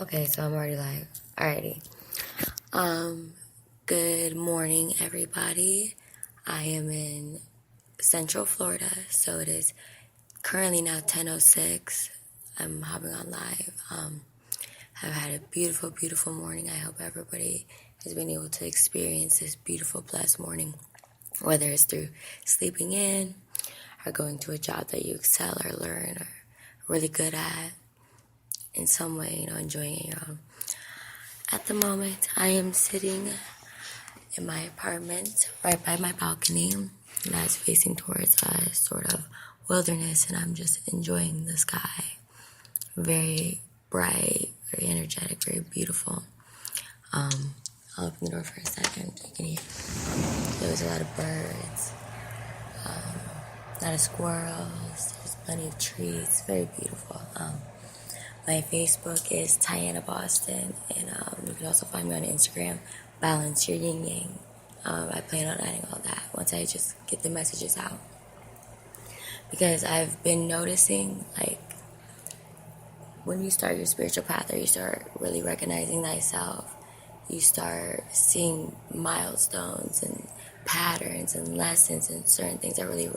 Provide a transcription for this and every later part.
Okay, so I'm already live. Alrighty. Good morning, everybody. I am in Central Florida, so it is currently now 10:06. I'm hopping on live. I've had a beautiful, beautiful morning. I hope everybody has been able to experience this beautiful, blessed morning, whether it's through sleeping in or going to a job that you excel or learn or really good at in some way, enjoying it your own. At the moment, I am sitting in my apartment right by my balcony that's facing towards a sort of wilderness, and I'm just enjoying the sky. Very bright, very energetic, very beautiful. I'll open the door for a second. You can hear there was a lot of birds, a lot of squirrels, there's plenty of trees, very beautiful. My Facebook is Tiana Boston, and you can also find me on Instagram, Balance Your Yin Yang. I plan on adding all that once I just get the messages out. Because I've been noticing, when you start your spiritual path or you start really recognizing thyself, you start seeing milestones and patterns and lessons and certain things that really,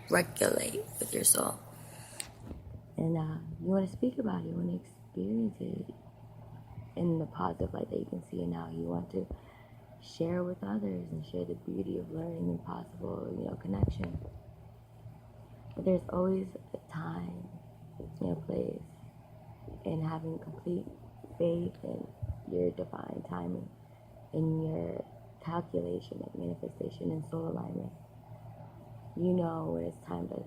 regulate with your soul. And you want to speak about it, you want to experience it in the positive light that you can see it now. You want to share with others and share the beauty of learning and possible, connection. But there's always a time and a place, and having complete faith in your divine timing, in your calculation of manifestation and soul alignment. You know when it's time to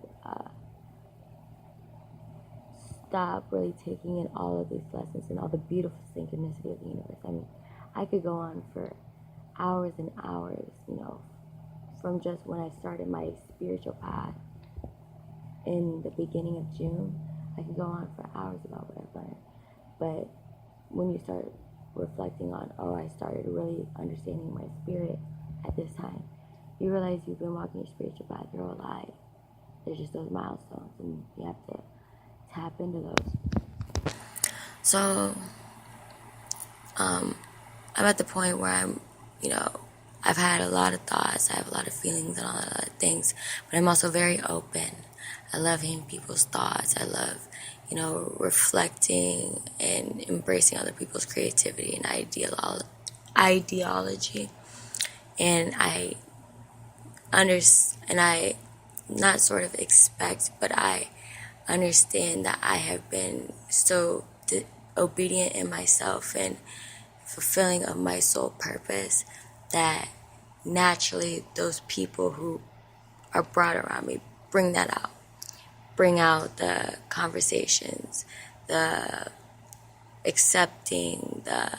stop really taking in all of these lessons and all the beautiful synchronicity of the universe. I mean, I could go on for hours and hours, from just when I started my spiritual path in the beginning of June. I could go on for hours about what I've learned. But when you start reflecting on, I started really understanding my spirit at this time, you realize you've been walking your spiritual path your whole life. There's just those milestones, and you have to tap into those. So, I'm at the point where I've had a lot of thoughts, I have a lot of feelings and all that other things, but I'm also very open. I love hearing people's thoughts. I love, reflecting and embracing other people's creativity and ideology. And I not sort of expect, but I understand that I have been so obedient in myself and fulfilling of my soul purpose that naturally those people who are brought around me bring that out. Bring out the conversations, the accepting, the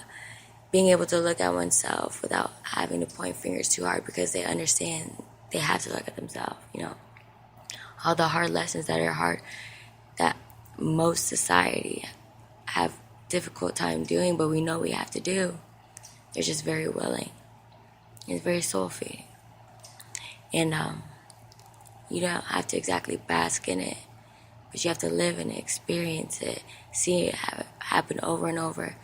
being able to look at oneself without having to point fingers too hard, because they understand they have to look at themselves, all the hard lessons that are hard, that most society have difficult time doing, but we know we have to do. They're just very willing. It's very soul feeding. And you don't have to exactly bask in it, but you have to live and experience it, see it happen over and over,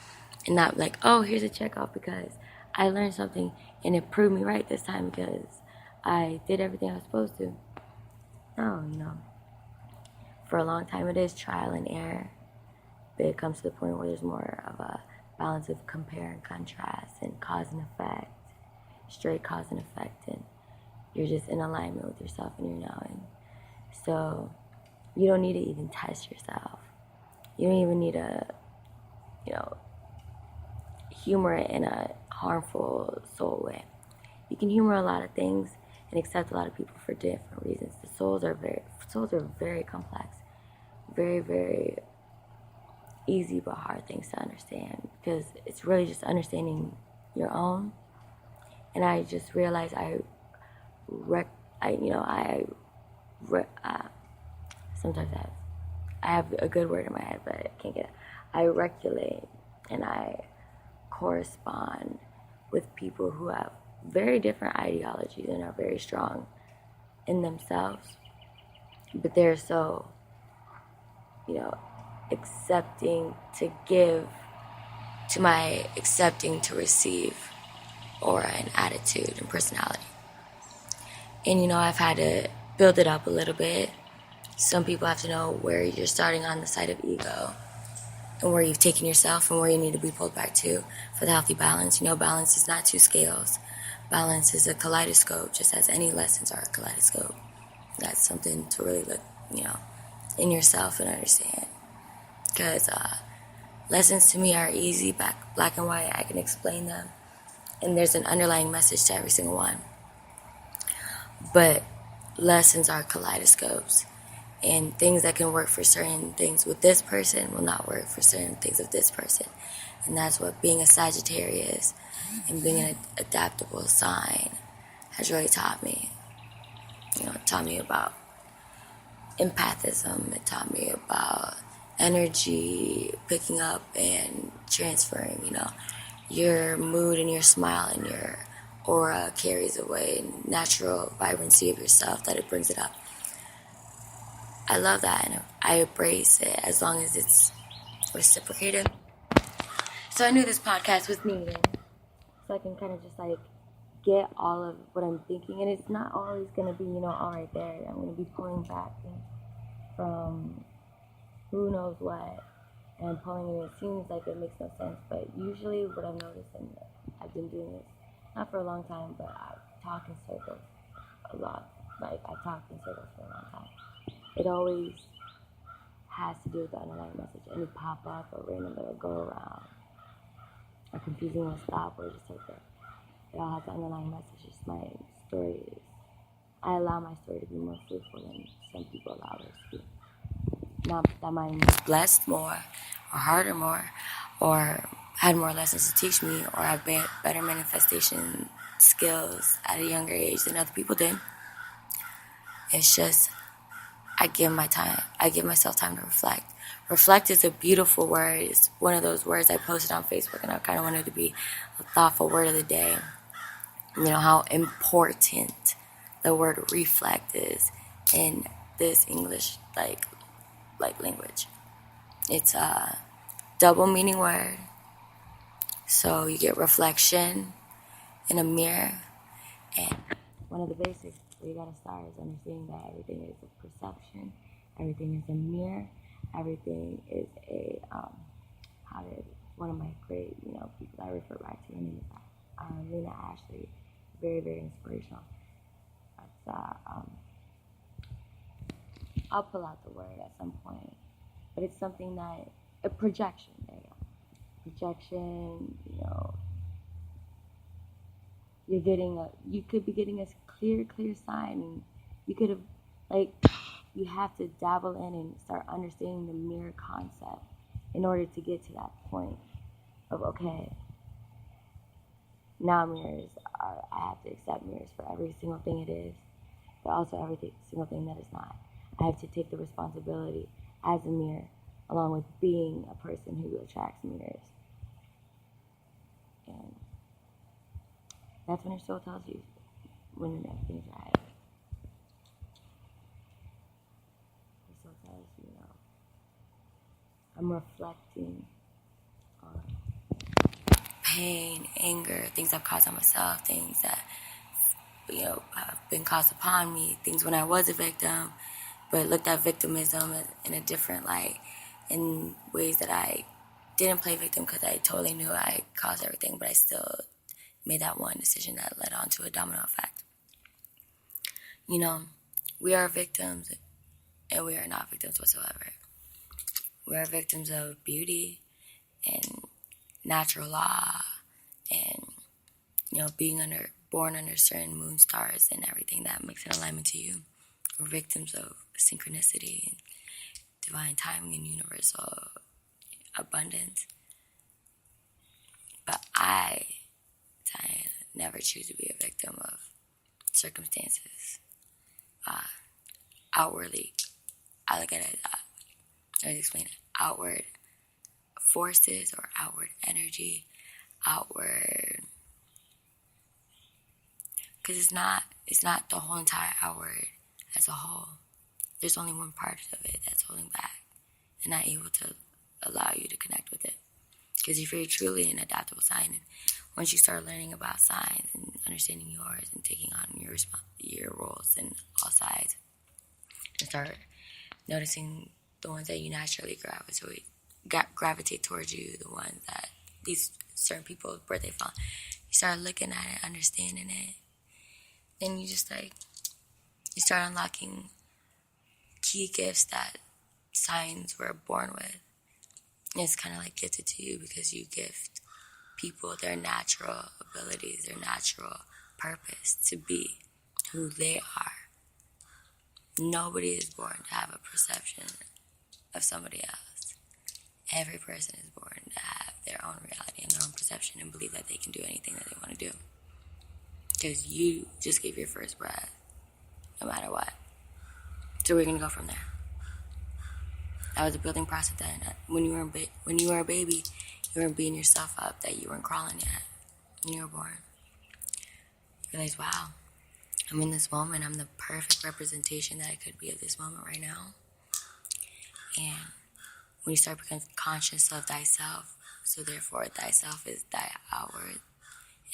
and not like, here's a check off because I learned something and it proved me right this time because I did everything I was supposed to. No, for a long time it is trial and error, but it comes to the point where there's more of a balance of compare and contrast and cause and effect, straight cause and effect, and you're just in alignment with yourself and your knowing. So you don't need to even test yourself. You don't even need to, humor it in a harmful soul way. You can humor a lot of things and accept a lot of people for different reasons. The souls are very complex, very, very easy but hard things to understand, because it's really just understanding your own. And I just realized sometimes I have a good word in my head, but I can't get it. I regulate and I correspond with people who have very different ideologies and are very strong in themselves, but they're so, accepting to give to my accepting to receive aura and attitude and personality. And I've had to build it up a little bit. Some people have to know where you're starting on the side of ego and where you've taken yourself and where you need to be pulled back to for the healthy balance. Balance is not two scales. Balance is a kaleidoscope, just as any lessons are a kaleidoscope. That's something to really look, in yourself and understand. Because lessons to me are easy, black and white. I can explain them. And there's an underlying message to every single one. But lessons are kaleidoscopes. And things that can work for certain things with this person will not work for certain things with this person. And that's what being a Sagittarius and being an adaptable sign has really taught me. It taught me about empathism. It taught me about energy picking up and transferring. Your mood and your smile and your aura carries away natural vibrancy of yourself that it brings it up. I love that and I embrace it as long as it's reciprocated. So I knew this podcast was needed. So I can kind of just get all of what I'm thinking. And it's not always going to be, all right there. I'm going to be pulling back from who knows what and pulling it. It seems like it makes no sense. But usually what I've noticed, and I've been doing this, not for a long time, but I talk in circles a lot. I've talked in circles for a long time. It always has to do with the underlying message. Any pop-up or random that'll go around, or confusing will stop, or just there. It all has the underlying message. Just my story is, I allow my story to be more fruitful than some people allow theirs to be. Not that mine was blessed more, or harder more, or had more lessons to teach me, or have better manifestation skills at a younger age than other people did. It's just, I give myself time to reflect. Reflect is a beautiful word. It's one of those words I posted on Facebook, and I kind of wanted it to be a thoughtful word of the day. How important the word reflect is in this English language. It's a double meaning word. So you get reflection in a mirror, and one of the basics where you gotta start is understanding that everything is a perception, everything is a mirror, everything is a one of my great people I refer back to, her name is Lena Ashley, very, very inspirational. I'll pull out the word at some point, but it's something that a projection. There you go. Projection. You could be getting a clear sign, and you could have you have to dabble in and start understanding the mirror concept in order to get to that point of, okay, now I have to accept mirrors for every single thing it is, but also every single thing that is not. I have to take the responsibility as a mirror, along with being a person who attracts mirrors. And that's when your soul tells you when everything's right. Your soul tells you, I'm reflecting on pain, anger, things I've caused on myself, things that have been caused upon me, things when I was a victim, but looked at victimism in a different light, in ways that I didn't play victim because I totally knew I caused everything, but I still made that one decision that led on to a domino effect. We are victims, and we are not victims whatsoever. We are victims of beauty and natural law, and being born under certain moon stars and everything that makes an alignment to you. We're victims of synchronicity and divine timing and universal abundance. But I never choose to be a victim of circumstances. Outwardly, I look at it, let me explain it, outward forces or outward energy, because it's not the whole entire outward as a whole. There's only one part of it that's holding back, and not able to allow you to connect with it. Because if you're truly an adaptable sign, and once you start learning about signs and understanding yours and taking on your roles in all sides, and start noticing the ones that you naturally gravitate towards you, the ones that these certain people's birthday fall, you start looking at it, understanding it, then you just you start unlocking key gifts that signs were born with. And it's kind of like gifted to you because you gift people their natural abilities, their natural purpose to be who they are. Nobody is born to have a perception of somebody else. Every person is born to have their own reality and their own perception and believe that they can do anything that they want to do. Because you just gave your first breath, no matter what. So we're going to go from there. That was a building process then. When you were a baby, you weren't beating yourself up that you weren't crawling yet. When you were born, you realize, wow, I'm in this moment. I'm the perfect representation that I could be of this moment right now. And when you start becoming conscious of thyself, so therefore thyself is thy outward,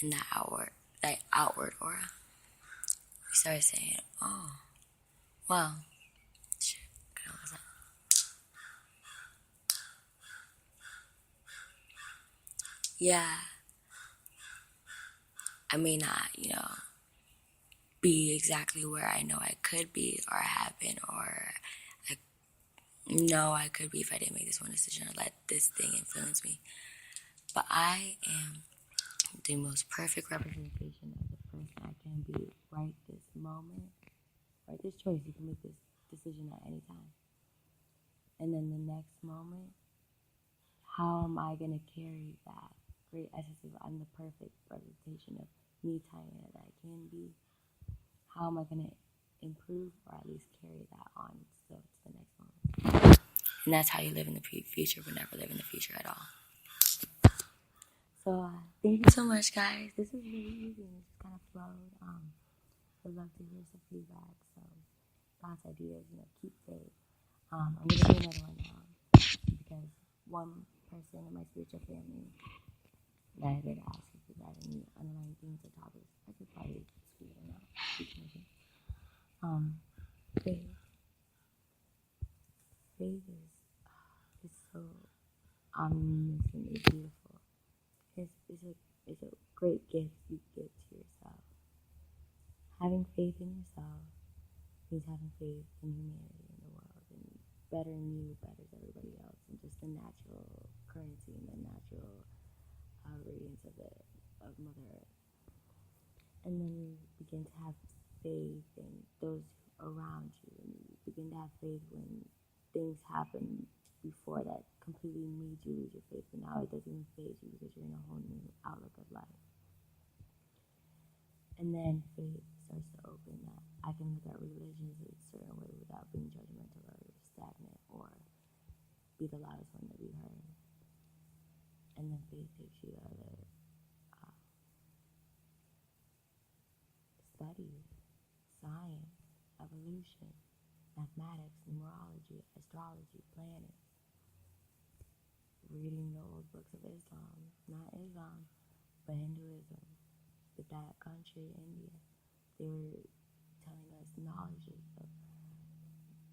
and thy outward aura, you start saying, oh, well, shit, yeah, I may not, be exactly where I know I could be or have been, or I know I could be if I didn't make this one decision or let this thing influence me. But I am the most perfect representation of the person I can be right this moment, right this choice. You can make this decision at any time. And then the next moment, how am I going to carry that great essence of I'm the perfect representation of me Tanya that I can be? How am I going to improve or at least carry that on still to the next moment? And that's how you live in the future, but never live in the future at all. So thank you so much, guys. This is really easy and it just kind of flowed. I'd love to hear some feedback, some thoughts, ideas, keep faith. I'm going to do another one now because one person in my spiritual family that I did ask if there's any underlying themes or topics. I could probably squeeze it out. Faith. Faith is so omniscient, it's beautiful. It's a great gift you give to yourself. Having faith in yourself means having faith in humanity, in the world, and bettering you betters everybody else, and just the natural currency and the natural radiance of Mother Earth. And then you begin to have faith in those around you, and you begin to have faith when things happen before that completely made you lose your faith, but now it doesn't even faze you because you're in a whole new outlook of life. And then faith starts to open that I can look at religions a certain way without being judgmental or stagnant or be the loudest one to be heard. And then faith takes you to other studies, science, evolution, mathematics, numerology, astrology, planets, reading the old books of Islam, not Islam, but Hinduism. But that country, India, they were telling us knowledge of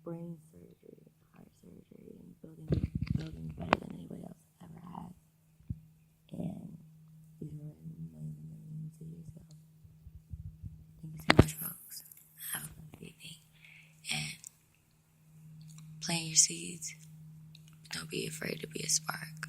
brain surgery, heart surgery, and building better than anybody else ever has. And these were millions of years ago. Thank you so much, folks. Have a blessed evening. And plant your seeds. Don't be afraid to be a spark.